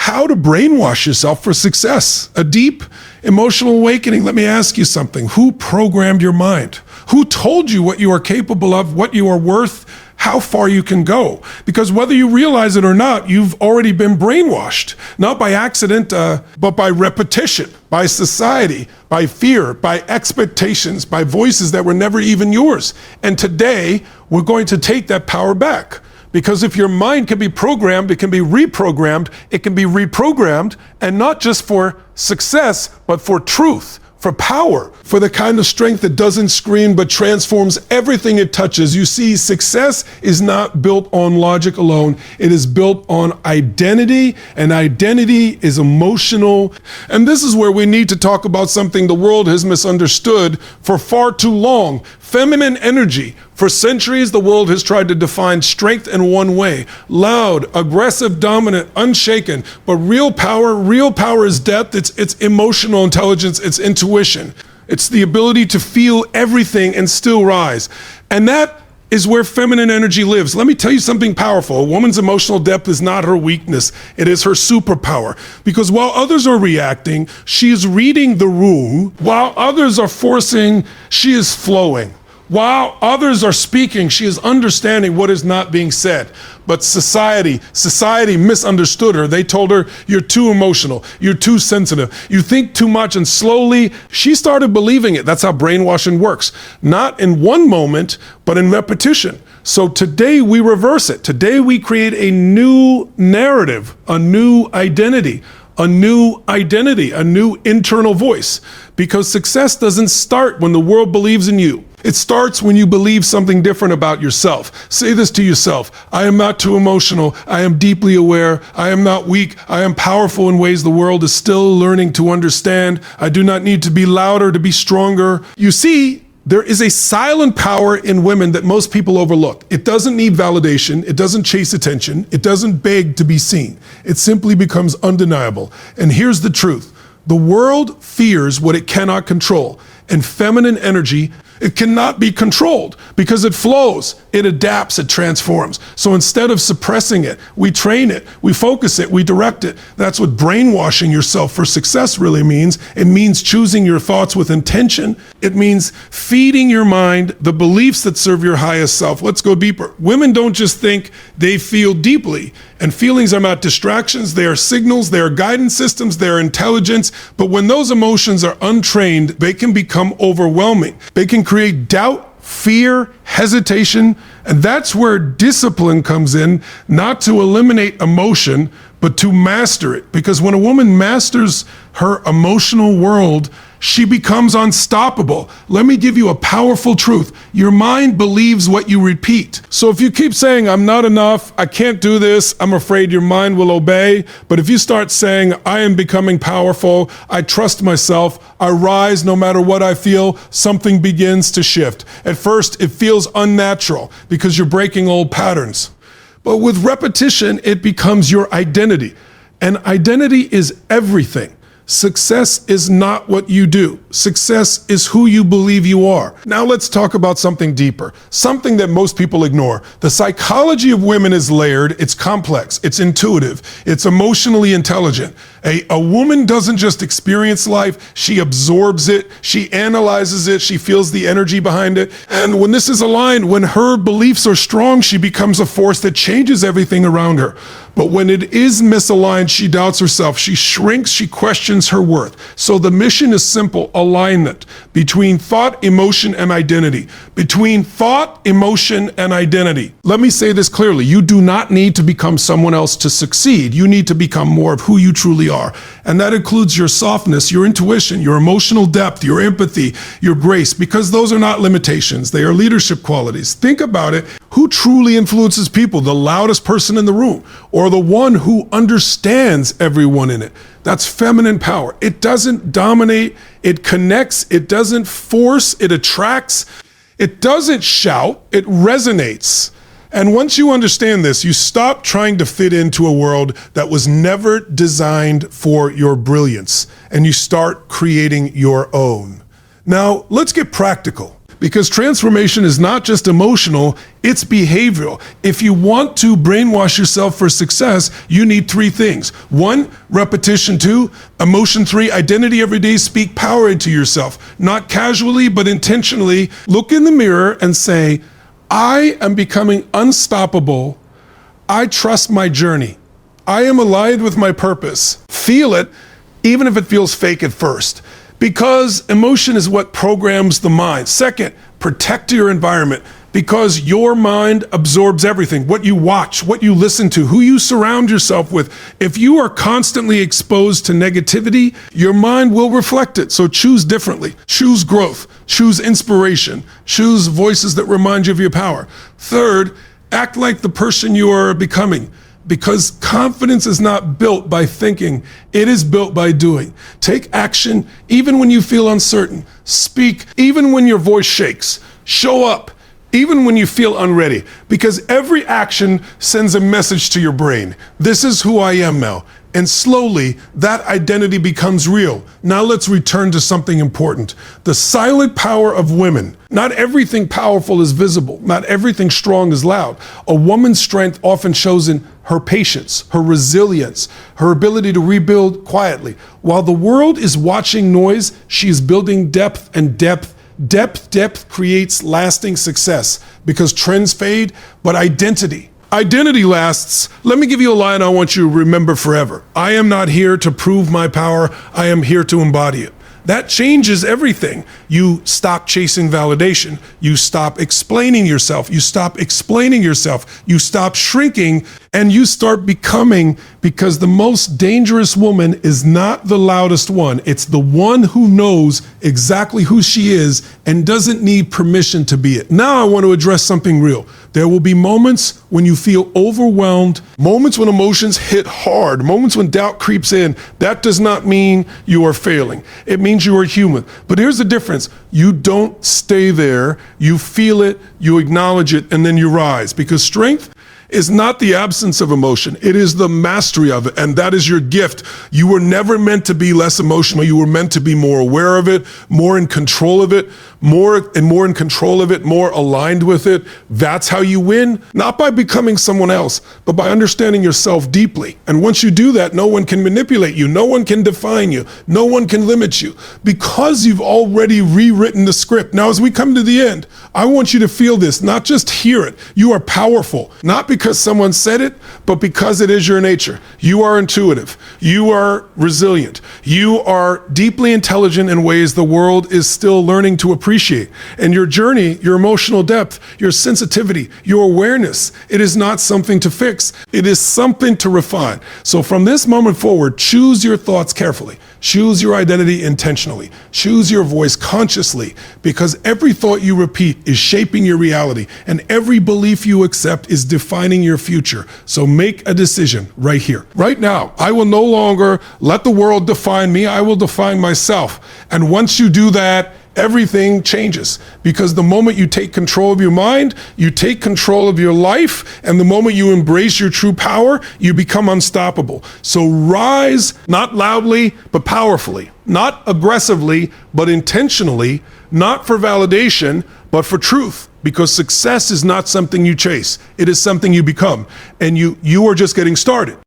how to brainwash yourself for success. A deep emotional awakening. Let me ask you something. Who programmed your mind? Who told you what you are capable of, what you are worth, how far you can go? Because whether you realize it or not, you've already been brainwashed, not by accident, but by repetition, by society, by fear, by expectations, by voices that were never even yours. And today, we're going to take that power back. Because if your mind can be programmed, it can be reprogrammed, and not just for success, but for truth, for power, for the kind of strength that doesn't scream but transforms everything it touches. You see, success is not built on logic alone. It is built on identity, and identity is emotional. And this is where we need to talk about something the world has misunderstood for far too long: feminine energy. For centuries, the world has tried to define strength in one way: loud, aggressive, dominant, unshaken. But real power is depth. It's emotional intelligence. It's intuition. It's the ability to feel everything and still rise. And that is where feminine energy lives. Let me tell you something powerful. A woman's emotional depth is not her weakness. It is her superpower. Because while others are reacting, she is reading the room. While others are forcing, she is flowing. While others are speaking, she is understanding what is not being said. But society misunderstood her. They told her, you're too emotional, you're too sensitive, you think too much, and slowly she started believing it. That's how brainwashing works. Not in one moment, but in repetition. So today we reverse it. Today we create a new narrative, a new identity, a new internal voice. Because success doesn't start when the world believes in you. It starts when you believe something different about yourself. Say this to yourself: I am not too emotional. I am deeply aware. I am not weak. I am powerful in ways the world is still learning to understand. I do not need to be louder to be stronger. You see, there is a silent power in women that most people overlook. It doesn't need validation. It doesn't chase attention. It doesn't beg to be seen. It simply becomes undeniable. And here's the truth. The world fears what it cannot control. And feminine energy, it cannot be controlled because it flows, it adapts, it transforms. So instead of suppressing it, we train it, we focus it, we direct it. That's what brainwashing yourself for success really means. It means choosing your thoughts with intention. It means feeding your mind the beliefs that serve your highest self. Let's go deeper. Women don't just think, they feel deeply. And feelings are not distractions, they are signals, they are guidance systems, they are intelligence. But when those emotions are untrained, they can become overwhelming. They can create doubt, fear, hesitation, and that's where discipline comes in, not to eliminate emotion, but to master it. Because when a woman masters her emotional world, she becomes unstoppable. Let me give you a powerful truth. Your mind believes what you repeat. So if you keep saying, I'm not enough, I can't do this, I'm afraid, your mind will obey. But if you start saying, I am becoming powerful, I trust myself, I rise no matter what I feel, something begins to shift. At first, it feels unnatural because you're breaking old patterns. But with repetition, it becomes your identity. And identity is everything. Success is not what you do. Success is who you believe you are. Now let's talk about something deeper, something that most people ignore. The psychology of women is layered, it's complex, it's intuitive, it's emotionally intelligent. A woman doesn't just experience life, she absorbs it, she analyzes it, she feels the energy behind it. And when this is aligned, when her beliefs are strong, she becomes a force that changes everything around her. But when it is misaligned, she doubts herself, she shrinks, she questions her worth. So the mission is simple: alignment between thought, emotion, and identity. Between thought, emotion, and identity. Let me say this clearly. You do not need to become someone else to succeed. You need to become more of who you truly are. And that includes your softness, your intuition, your emotional depth, your empathy, your grace, because those are not limitations. They are leadership qualities. Think about it. Who truly influences people? The loudest person in the room, or the one who understands everyone in it? That's feminine power. It doesn't dominate, it connects, it doesn't force, it attracts, it doesn't shout, it resonates. And once you understand this, you stop trying to fit into a world that was never designed for your brilliance, and you start creating your own. Now, let's get practical. Because transformation is not just emotional, it's behavioral. If you want to brainwash yourself for success, you need three things. 1, repetition. 2, emotion. 3, identity. Every day, speak power into yourself. Not casually, but intentionally. Look in the mirror and say, I am becoming unstoppable. I trust my journey. I am aligned with my purpose. Feel it, even if it feels fake at first. Because emotion is what programs the mind. Second, protect your environment, because your mind absorbs everything. What you watch, what you listen to, who you surround yourself with. If you are constantly exposed to negativity, your mind will reflect it. So choose differently. Choose growth. Choose inspiration. Choose voices that remind you of your power. Third, act like the person you are becoming. Because confidence is not built by thinking, it is built by doing. Take action even when you feel uncertain. Speak even when your voice shakes. Show up even when you feel unready. Because every action sends a message to your brain. This is who I am now. And slowly, that identity becomes real. Now let's return to something important. The silent power of women. Not everything powerful is visible. Not everything strong is loud. A woman's strength often shows in her patience, her resilience, her ability to rebuild quietly. While the world is watching noise, she is building depth, and depth creates lasting success, because trends fade, but identity lasts. Let me give you a line I want you to remember forever. I am not here to prove my power. I am here to embody it. That changes everything. You stop chasing validation. You stop explaining yourself. You stop explaining yourself. You stop shrinking, and you start becoming, because the most dangerous woman is not the loudest one. It's the one who knows exactly who she is and doesn't need permission to be it. Now I want to address something real. There will be moments when you feel overwhelmed, moments when emotions hit hard, moments when doubt creeps in. That does not mean you are failing. It means you are human. But here's the difference. You don't stay there. You feel it, you acknowledge it, and then you rise. Because strength is not the absence of emotion. It is the mastery of it, and that is your gift. You were never meant to be less emotional. You were meant to be more aware of it, more in control of it, more in control of it, more aligned with it. That's how you win, not by becoming someone else, but by understanding yourself deeply. And once you do that, no one can manipulate you. No one can define you. No one can limit you, because you've already rewritten the script. Now, as we come to the end, I want you to feel this, not just hear it. You are powerful, not because someone said it, but because it is your nature. You are intuitive. You are resilient. You are deeply intelligent in ways the world is still learning to appreciate. And your journey, your emotional depth, your sensitivity, your awareness, it is not something to fix. It is something to refine. So from this moment forward, choose your thoughts carefully. Choose your identity intentionally. Choose your voice consciously, because every thought you repeat is shaping your reality, and every belief you accept is defining your future. So make a decision right here, right now. I will no longer let the world define me. I will define myself. And once you do that, everything changes, because the moment you take control of your mind, you take control of your life, and the moment you embrace your true power, you become unstoppable. So rise, not loudly, but powerfully, not aggressively, but intentionally, not for validation, but for truth. Because success is not something you chase. It is something you become. And you are just getting started.